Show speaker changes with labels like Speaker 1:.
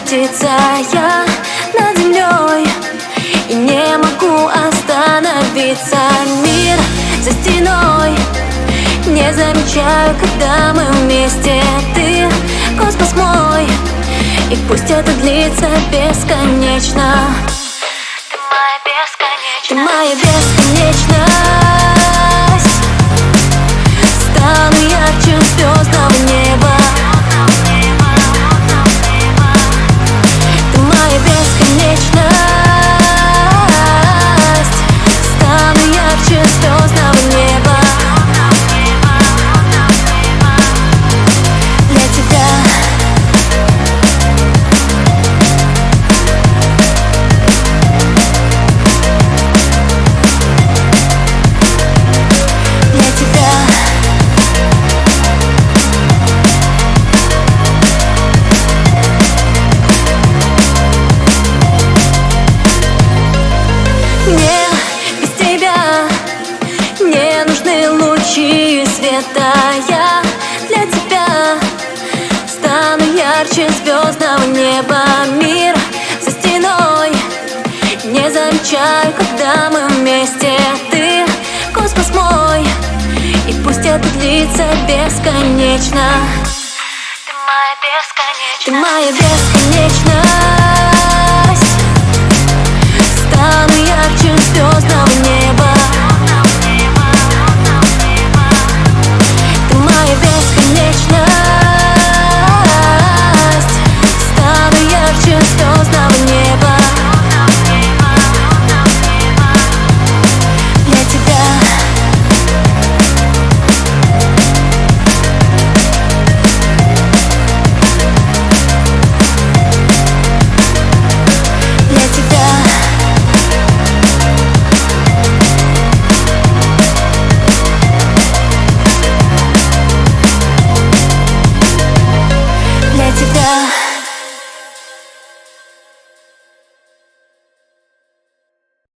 Speaker 1: птица я над землей, и не могу остановиться. Мир за стеной, не замечаю, когда мы вместе. Ты космос мой, и пусть это длится бесконечно. Ты моя бесконечность. Стану ярче звездного неба. Ты моя бесконечность. Стану ярче звездного неба. Для тебя. Мне без тебя не нужны лучи света. Я для тебя стану ярче звездного неба. Мир за стеной, не замечаю, когда мы вместе. Ты космос мой, и пусть это длится бесконечно. Ты моя бесконечность.